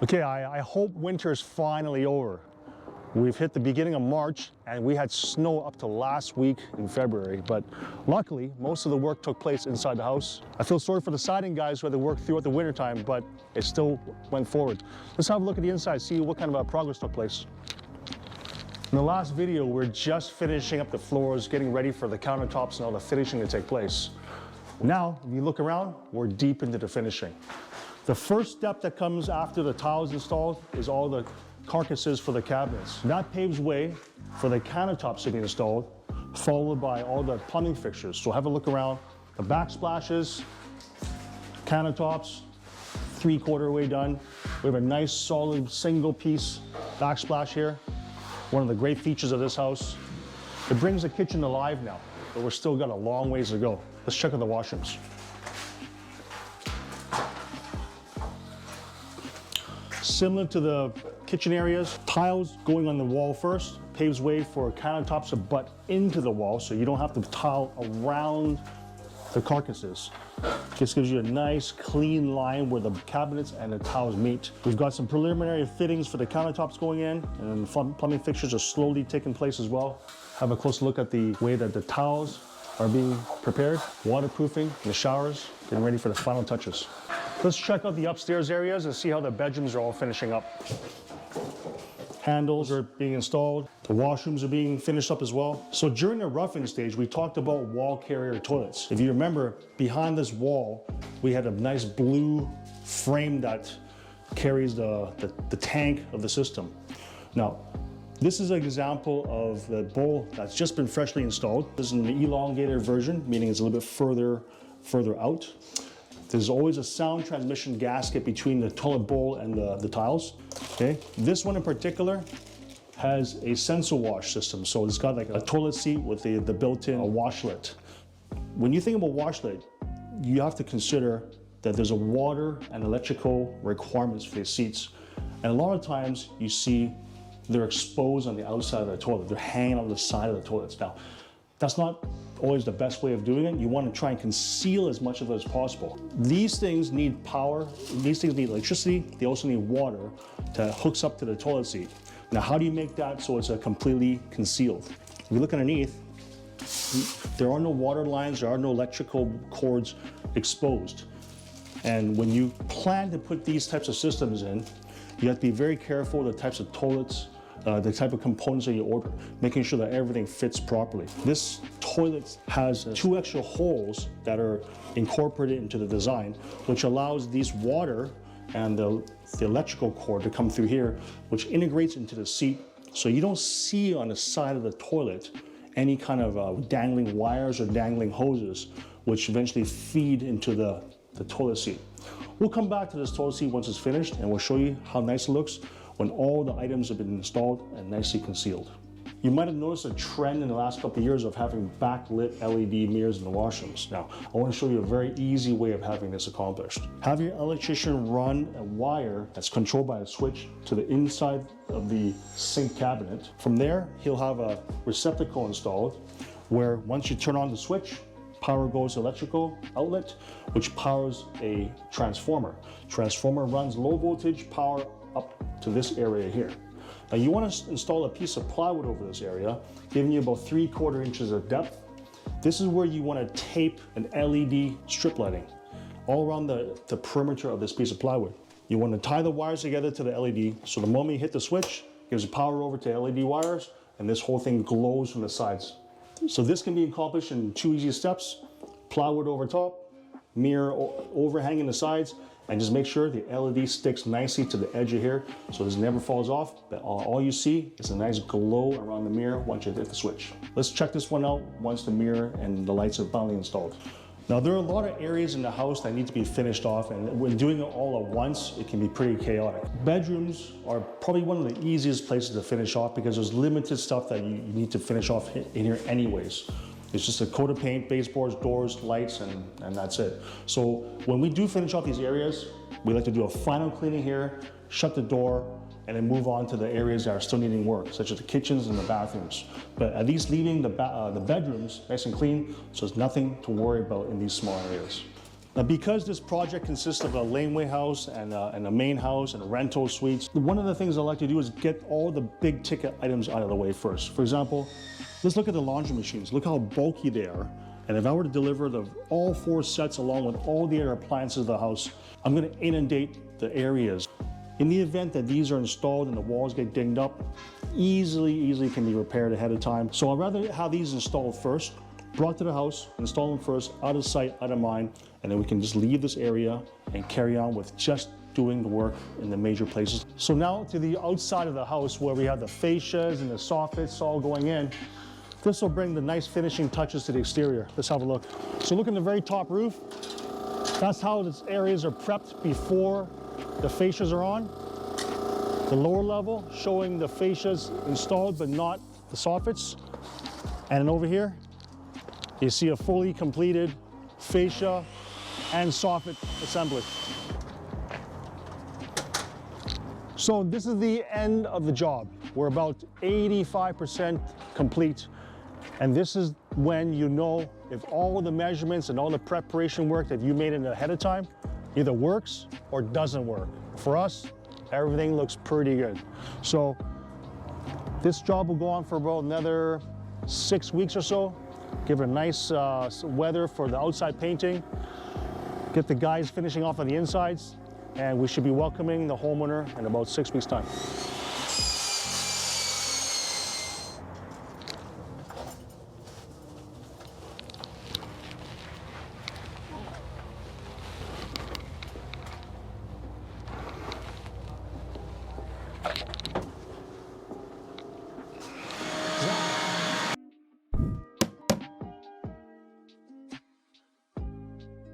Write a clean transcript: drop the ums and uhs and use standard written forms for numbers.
Okay, I hope winter's finally over. We've hit the beginning of March and we had snow up to last week in February, but luckily most of the work took place inside the house. I feel sorry for the siding guys who had to work throughout the winter time, but it still went forward. Let's have a look at the inside, see what kind of progress took place. In the last video, we're just finishing up the floors, getting ready for the countertops and all the finishing to take place. Now, if you look around, we're deep into the finishing. The first step that comes after the tiles installed is all the carcasses for the cabinets. That paves way for the countertops to be installed, followed by all the plumbing fixtures. So have a look around. The backsplashes, countertops, 3/4 way done. We have a nice solid single piece backsplash here. One of the great features of this house. It brings the kitchen alive now, but we're still got a long ways to go. Let's check out the washrooms. Similar to the kitchen areas, tiles going on the wall first, paves way for countertops to butt into the wall so you don't have to tile around the carcasses. This gives you a nice clean line where the cabinets and the tiles meet. We've got some preliminary fittings for the countertops going in, and plumbing fixtures are slowly taking place as well. Have a close look at the way that the tiles are being prepared, waterproofing the showers, getting ready for the final touches. Let's check out the upstairs areas and see how the bedrooms are all finishing up. Handles are being installed. The washrooms are being finished up as well. So during the roughing stage, we talked about wall carrier toilets. If you remember, behind this wall, we had a nice blue frame that carries the tank of the system. Now, this is an example of the bowl that's just been freshly installed. This is an elongated version, meaning it's a little bit further out. There's always a sound transmission gasket between the toilet bowl and the tiles. Okay, this one in particular has a sensor wash system. So it's got like a toilet seat with the built-in washlet. When you think about washlet, you have to consider that there's a water and electrical requirements for these seats. And a lot of times you see they're exposed on the outside of the toilet. They're hanging on the side of the toilets. Now, that's not always the best way of doing it. You want to try and conceal as much of it as possible. These things need power, these things need electricity, they also need water to hooks up to the toilet seat. Now, how do you make that so it's completely concealed? If you look underneath, there are no water lines, there are no electrical cords exposed. And when you plan to put these types of systems in, you have to be very careful of the types of toilets, the type of components that you order, making sure that everything fits properly. This toilet has 2 extra holes that are incorporated into the design, which allows these water and the electrical cord to come through here, which integrates into the seat. So you don't see on the side of the toilet any kind of dangling wires or dangling hoses, which eventually feed into the toilet seat. We'll come back to this toilet seat once it's finished, and we'll show you how nice it looks when all the items have been installed and nicely concealed. You might have noticed a trend in the last couple of years of having backlit LED mirrors in the washrooms. Now, I want to show you a very easy way of having this accomplished. Have your electrician run a wire that's controlled by a switch to the inside of the sink cabinet. From there, he'll have a receptacle installed where once you turn on the switch, power goes to electrical outlet, which powers a transformer. Transformer runs low voltage power up to this area here. Now you want to install a piece of plywood over this area, giving you about 3/4 inches of depth. This is where you want to tape an LED strip lighting all around the perimeter of this piece of plywood. You want to tie the wires together to the LED, so the moment you hit the switch, it gives power over to LED wires, and this whole thing glows from the sides. So this can be accomplished in 2 easy steps: plywood over top, mirror overhanging the sides, and just make sure the LED sticks nicely to the edge of here so this never falls off, but all you see is a nice glow around the mirror once you hit the switch. Let's check this one out once the mirror and the lights are finally installed. Now, there are a lot of areas in the house that need to be finished off, and when doing it all at once, it can be pretty chaotic. Bedrooms are probably one of the easiest places to finish off because there's limited stuff that you need to finish off in here anyways. It's just a coat of paint, baseboards, doors, lights, and that's it. So when we do finish off these areas, we like to do a final cleaning here, shut the door, and then move on to the areas that are still needing work, such as the kitchens and the bathrooms. But at least leaving the bedrooms nice and clean, so there's nothing to worry about in these small areas. Now, because this project consists of a laneway house and a main house and rental suites, one of the things I like to do is get all the big ticket items out of the way first. For example, let's look at the laundry machines. Look how bulky they are. And if I were to deliver all 4 sets along with all the other appliances of the house, I'm gonna inundate the areas. In the event that these are installed and the walls get dinged up, easily can be repaired ahead of time. So I'd rather have these installed first, brought to the house, install them first, out of sight, out of mind, and then we can just leave this area and carry on with just doing the work in the major places. So now to the outside of the house where we have the fascias and the soffits all going in. This will bring the nice finishing touches to the exterior. Let's have a look. So look in the very top roof. That's how these areas are prepped before the fascias are on. The lower level showing the fascias installed but not the soffits. And then over here, you see a fully completed fascia and soffit assembly. So this is the end of the job. We're about 85% complete. And this is when you know if all the measurements and all the preparation work that you made in ahead of time either works or doesn't work. For us, everything looks pretty good. So this job will go on for about another 6 weeks or so. Give it a nice weather for the outside painting. Get the guys finishing off on the insides, and we should be welcoming the homeowner in about 6 weeks' time.